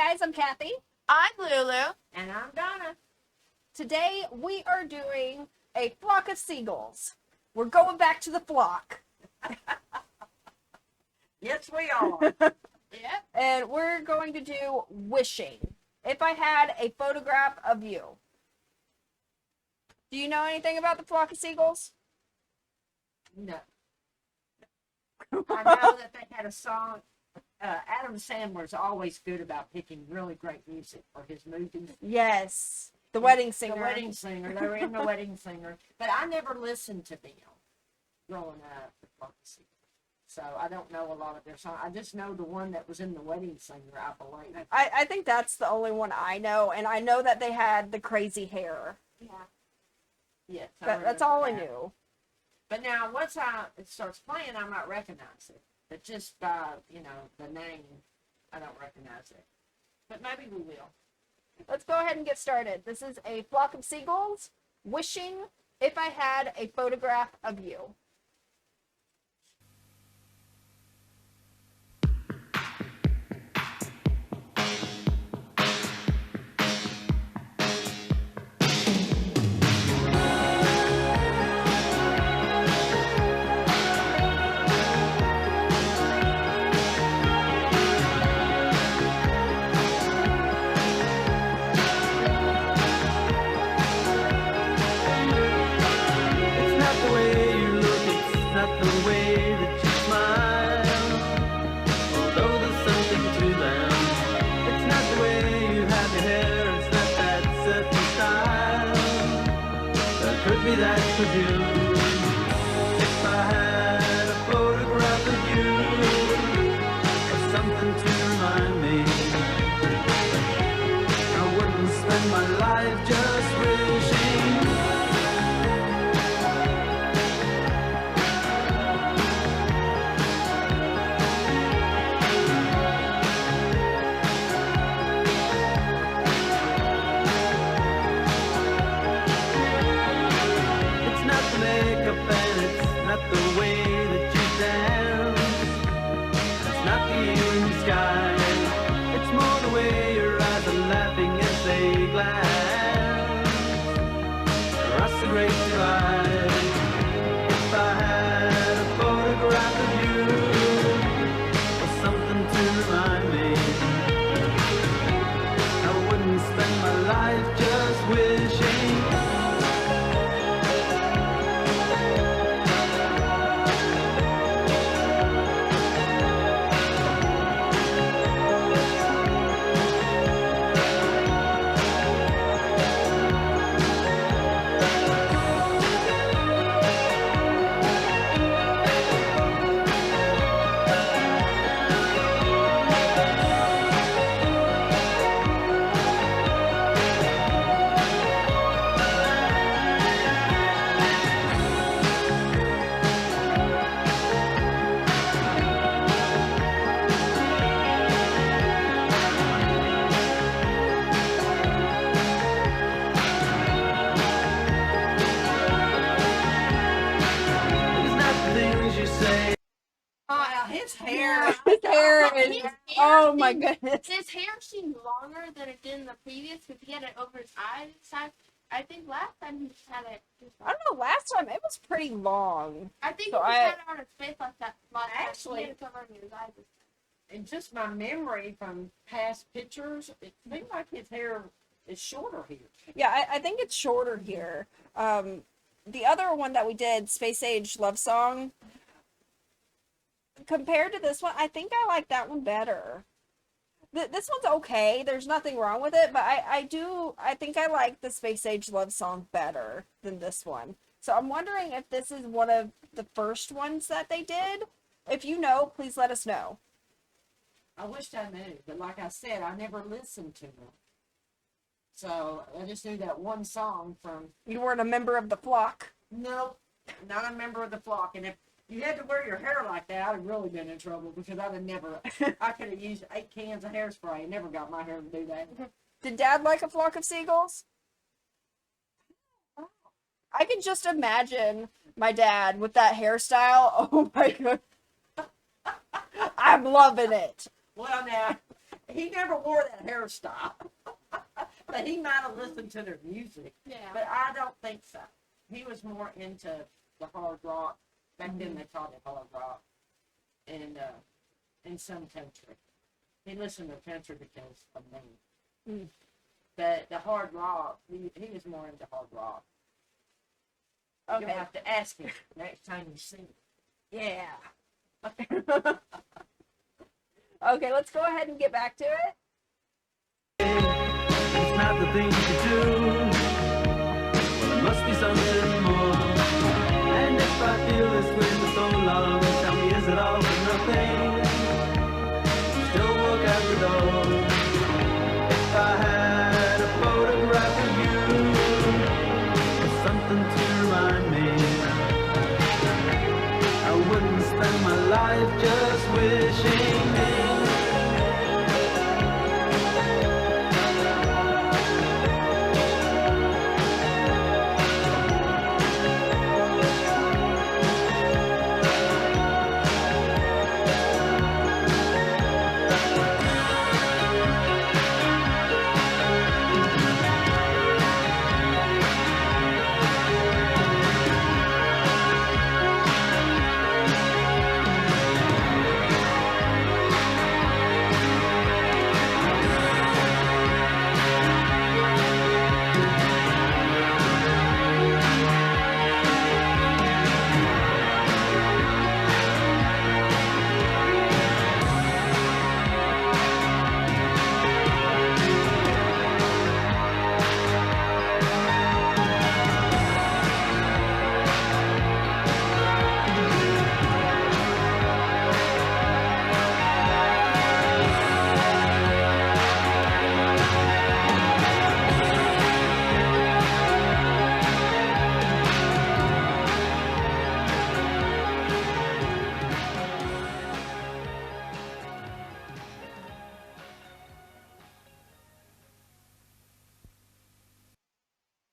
guys, I'm Kathy. I'm Lulu. And I'm Donna. Today we are doing a flock of seagulls. We're going back to the flock. Yes, we are. Yep. And we're going to do wishing. If I had a photograph of you. Do you know anything about the flock of seagulls? No. I know that they had a song. Adam Sandler's always good about picking really great music for his movies. Yes. The Wedding Singer. The Wedding Singer. They were in The Wedding Singer. But I never listened to them growing up. So I don't know a lot of their songs. I just know the one that was in The Wedding Singer, I believe. I think that's the only one I know. And I know that they had the crazy hair. Yeah. Yes. That's all I knew. But now, once it starts playing, I might recognize it. But just by, the name, I don't recognize it. But maybe we will. Let's go ahead and get started. This is a flock of seagulls wishing if I had a photograph of you. That's for you. If I had a photograph of you, or something to remind me, I wouldn't spend my life just wishing. The way that you dance, it's not the evening sky, it's more the way your eyes are laughing as they glance across the great divide. If I had a photograph of you, or something to remind me, I wouldn't spend my life just wishing. His hair. His hair is, oh my goodness. His hair seemed longer than it did in the previous because he had it over his eyes. I think last time he just had it. I don't know, last time it was pretty long. I think So he just had it on his face like that. Actually, he had it covered in his eyes. In just my memory from past pictures, it seems like his hair is shorter here. Yeah, I think it's shorter here. The other one that we did, Space Age Love Song, compared to this one, I think I like that one better. This one's okay. There's nothing wrong with it, but I think I like the Space Age Love Song better than this one. So I'm wondering if this is one of the first ones that they did. If you know, please let us know. I wished I knew, but like I said, I never listened to them. So I just knew that one song from... You weren't a member of the flock. Nope, not a member of the flock. And if you had to wear your hair like that, I'd have really been in trouble because I'd have never... I could have used 8 cans of hairspray and never got my hair to do that. Did Dad like a flock of seagulls? I can just imagine my dad with that hairstyle. Oh my god. I'm loving it. Well, now, he never wore that hairstyle. But he might have listened to their music. Yeah. But I don't think so. He was more into the hard rock. Back then they called it hard rock. And some country. He listened to country because of me. Mm. But the hard rock, he was more into hard rock. Okay. You'll have to ask him next time you see him. Yeah. Okay, let's go ahead and get back to it. It's not the thing to do. Well, it must be something more. And if I feel this way for so long, tell me, is it all for nothing? Still walk out the door. If I had a photograph of you, or something to remind me, I wouldn't spend my life just wishing.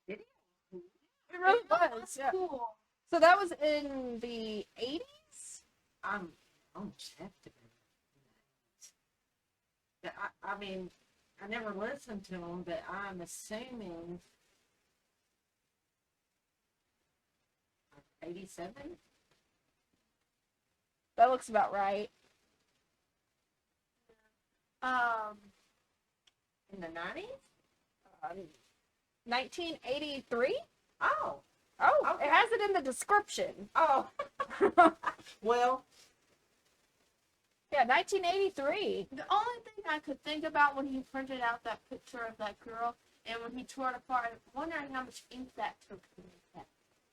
It really was. Yeah. Cool. So that was in the 80s? I'm almost have to be. But I mean, I never listened to them, but I'm assuming 87 That looks about right. in the 90s. 1983? Oh, Oh, Okay. it has it in the description. oh. Well, Yeah, 1983. The only thing I could think about when he printed out that picture of that girl and when he tore it apart, I'm wondering how much ink that took to make that.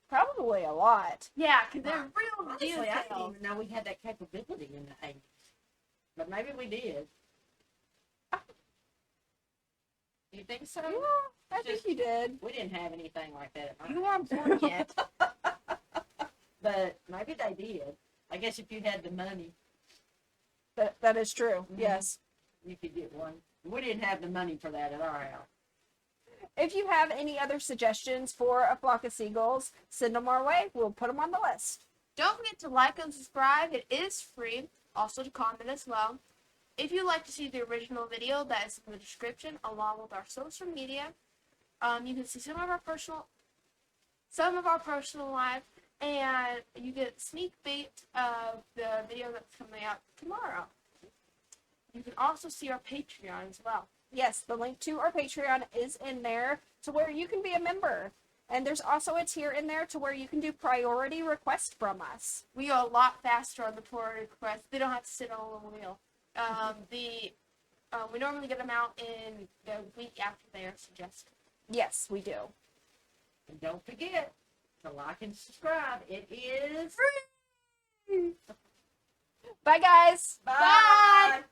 Probably a lot. Yeah, because they're real honestly, I didn't details. even know we had that capability in the 80s. But maybe we did. You think so? Yeah, I think you did. We didn't have anything like that. You weren't born yet. But maybe they did. I guess if you had the money, That is true. Mhm. Yes. you could get one. We didn't have the money for that at our house. If you have any other suggestions for A Flock of Seagulls, send them our way. We'll put them on the list. Don't forget to like and subscribe. It is free. Also to comment as well. If you'd like to see the original video, that is in the description, along with our social media. You can see some of our personal life, and you get sneak peek of the video that's coming out tomorrow. You can also see our Patreon as well. Yes, the link to our Patreon is in there to where you can be a member. And there's also a tier in there to where you can do priority requests from us. We go a lot faster on the pull requests. They don't have to sit on a little wheel. We normally get them out in the week after they are suggested. Yes, we do. And don't forget to like and subscribe. It is Bye, guys. Bye.